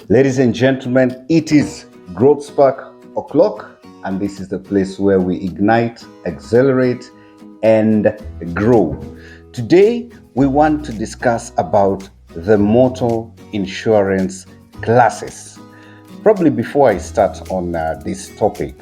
Ladies and gentlemen, it is Growth Spark o'clock, and this is the place where we ignite, accelerate, and grow. Today, we want to discuss about the motor insurance classes. Probably before I start on this topic,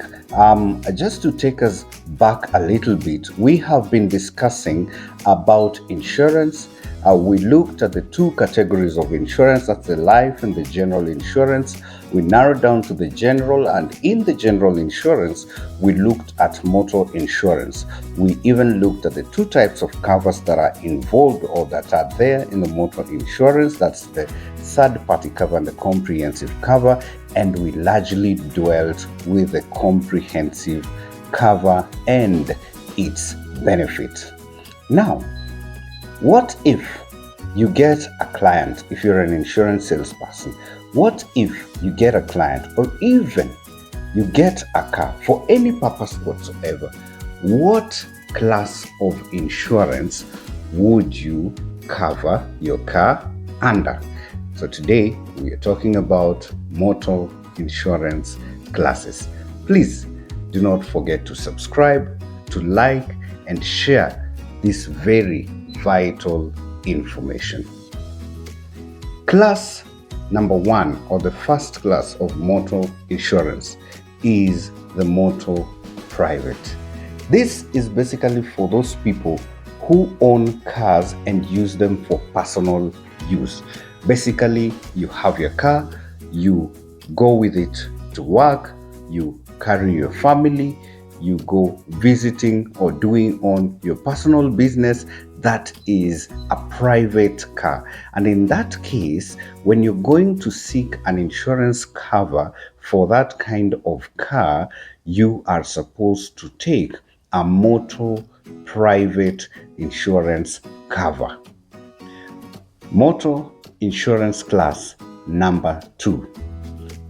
just to take us back a little bit, we have been discussing about insurance. We looked at the two categories of insurance, that's the life and the general insurance. We narrowed down to the general, and in the general insurance, we looked at motor insurance. We even looked at the two types of covers that are involved or that are there in the motor insurance. That's the third-party cover and the comprehensive cover. And we largely dwelt with the comprehensive cover and its benefit. Now, what if you get a client, if you're an insurance salesperson? What if you get a client, or even you get a car for any purpose whatsoever? What class of insurance would you cover your car under? So today we are talking about motor insurance classes. Please do not forget to subscribe, to like, and share this very vital information. Class number one, or the first class of motor insurance, is the motor private. This is basically for those people who own cars and use them for personal use. Basically, you have your car, you go with it to work, you carry your family, you go visiting or doing on your personal business. That is a private car. And in that case, when you're going to seek an insurance cover for that kind of car, you are supposed to take a motor private insurance cover. Motor insurance class number 2,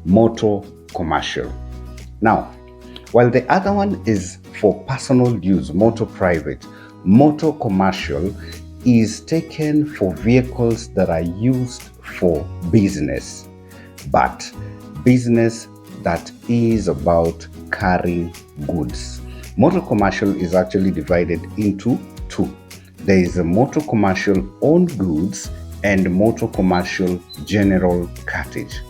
motor commercial. Now, while the other one is for personal use, motor private, motor commercial is taken for vehicles that are used for business, but business that is about carrying goods. Motor commercial is actually divided into two. There is a motor commercial on goods and motor commercial general cartage.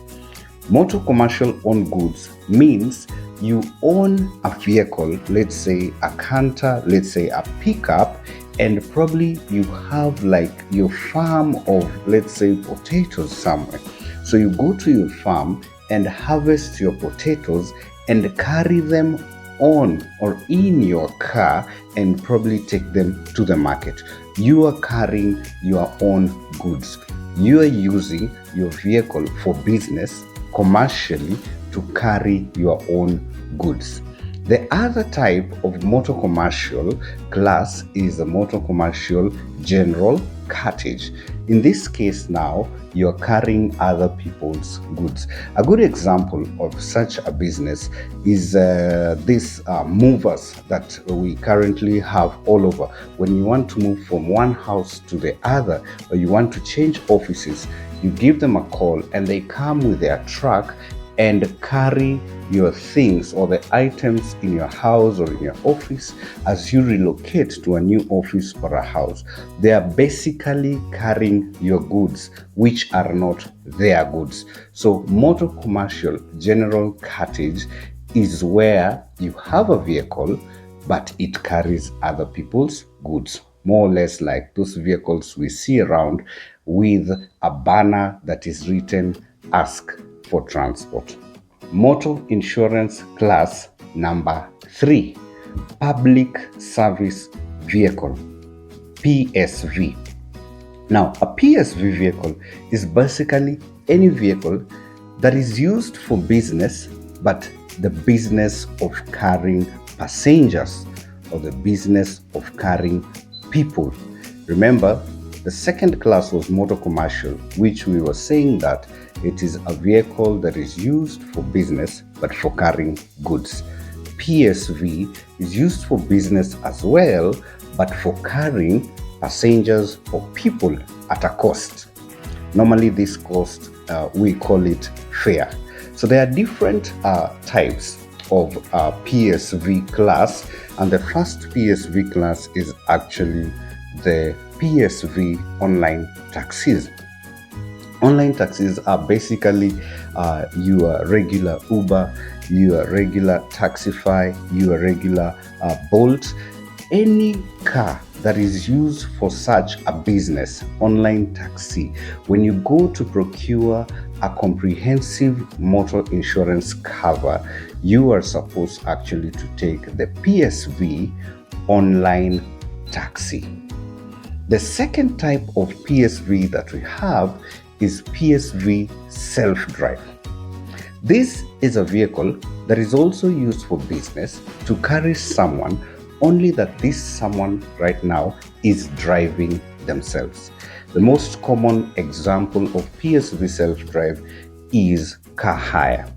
Motor commercial on goods means you own a vehicle, let's say a canter, let's say a pickup, and probably you have like your farm of, let's say, potatoes somewhere. So you go to your farm and harvest your potatoes and carry them on or in your car and probably take them to the market. You are carrying your own goods. You are using your vehicle for business, commercially, to carry your own goods. The other type of motor commercial class is the motor commercial general cartage. In this case now, you're carrying other people's goods. A good example of such a business is these movers that we currently have all over. When you want to move from one house to the other, or you want to change offices, you give them a call and they come with their truck and carry your things or the items in your house or in your office as you relocate to a new office or a house. They are basically carrying your goods, which are not their goods. So motor commercial general cartage is where you have a vehicle, but it carries other people's goods. More or less like those vehicles we see around with a banner that is written, "Ask for transport." Motor insurance class number 3, public service vehicle, PSV. Now, a PSV vehicle is basically any vehicle that is used for business, but the business of carrying passengers or the business of carrying people. Remember, the second class was motor commercial, which we were saying that it is a vehicle that is used for business but for carrying goods. PSV is used for business as well, but for carrying passengers or people at a cost. Normally this cost we call it fare. So there are different types of PSV class, and the first PSV class is actually the PSV online taxis. Online taxis are basically your regular Uber, your regular Taxify, your regular Bolt, any car that is used for such a business, online taxi. When you go to procure a comprehensive motor insurance cover, you are supposed actually to take the PSV online taxi. The second type of PSV that we have is PSV self-drive. This is a vehicle that is also used for business to carry someone, only that this someone right now is driving themselves. The most common example of PSV self-drive is car hire.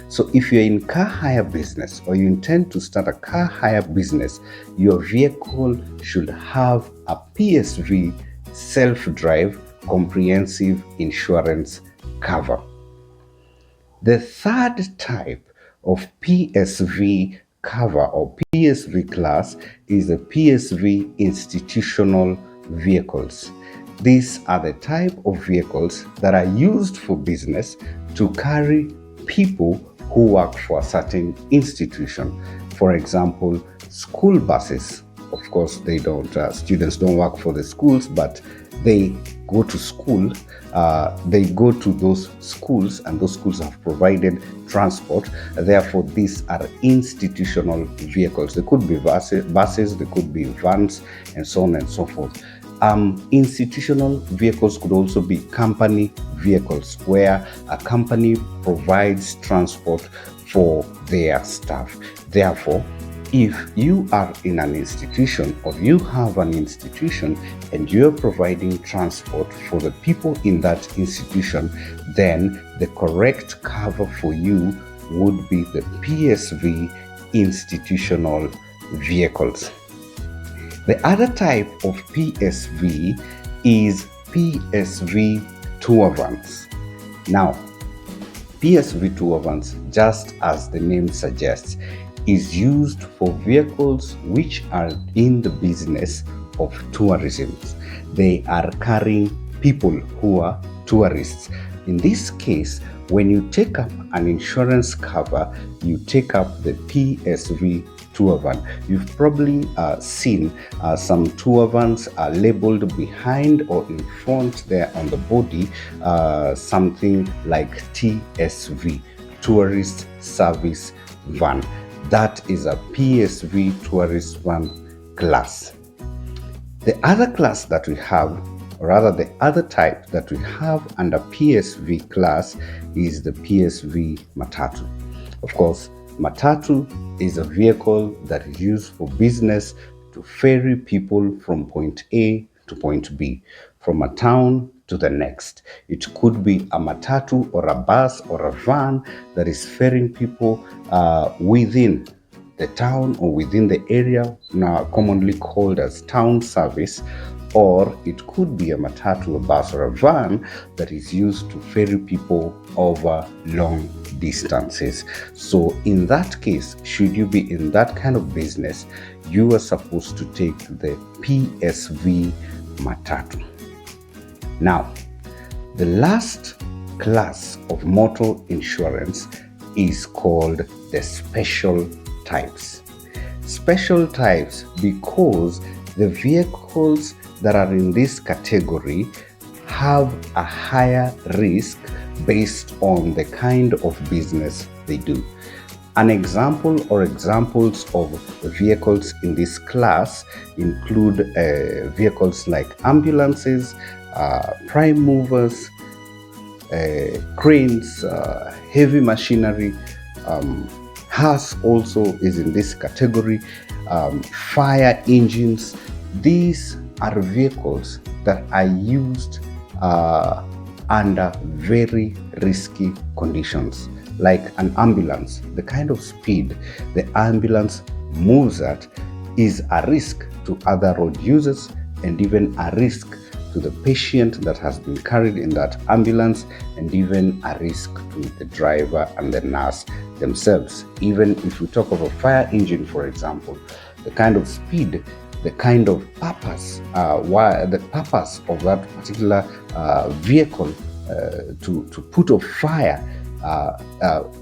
So if you're in car hire business or you intend to start a car hire business, your vehicle should have a PSV self-drive comprehensive insurance cover. The third type of PSV cover or PSV class is the PSV institutional vehicles. These are the type of vehicles that are used for business to carry people who work for a certain institution. For example, school buses. Of course, they don't. Students don't work for the schools, but they go to school. They go to those schools, and those schools have provided transport. Therefore, these are institutional vehicles. They could be buses, they could be vans, and so on and so forth. Institutional vehicles could also be company vehicles, where a company provides transport for their staff. Therefore, if you are in an institution or you have an institution and you're providing transport for the people in that institution, then the correct cover for you would be the PSV institutional vehicles. The other type of PSV is PSV tour vans. Now, PSV tour vans, just as the name suggests, is used for vehicles which are in the business of tourism. They are carrying people who are tourists. In this case, when you take up an insurance cover, you take up the PSV tour van. You've probably seen some tour vans labeled behind or in front there on the body, something like TSV, Tourist Service Van. That is a PSV tourist van class. The other class that we have, or rather the other type that we have under PSV class, is the PSV Matatu. Of course, Matatu is a vehicle that is used for business to ferry people from point A to point B, from a town to the next. It could be a Matatu or a bus or a van that is ferrying people within the town or within the area, now commonly called as town service, or it could be a Matatu, a bus, or a van that is used to ferry people over long distances. So in that case, should you be in that kind of business, you are supposed to take the PSV Matatu. Now, the last class of motor insurance is called the special types. Special types because the vehicles that are in this category have a higher risk based on the kind of business they do. An example or examples of vehicles in this class include vehicles like ambulances, prime movers, cranes, heavy machinery. Hearse also is in this category. Fire engines. These are vehicles that are used under very risky conditions, like an ambulance. The kind of speed the ambulance moves at is a risk to other road users and even a risk to the patient that has been carried in that ambulance, and even a risk to the driver and the nurse themselves. Even if we talk of a fire engine, for example, the kind of speed, the kind of purpose, the purpose of that particular vehicle to put a fire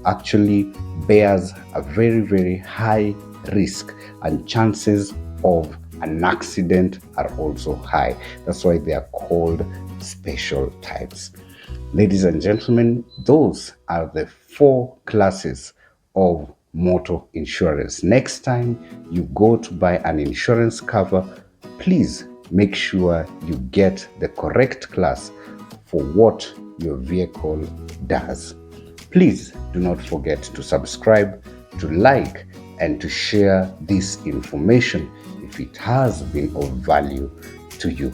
actually bears a very, very high risk, and chances of an accident are also high. That's why they are called special types. Ladies and gentlemen, those are the 4 classes of motor insurance. Next time you go to buy an insurance cover, please make sure you get the correct class for what your vehicle does. Please do not forget to subscribe, to like, and to share this information if it has been of value to you.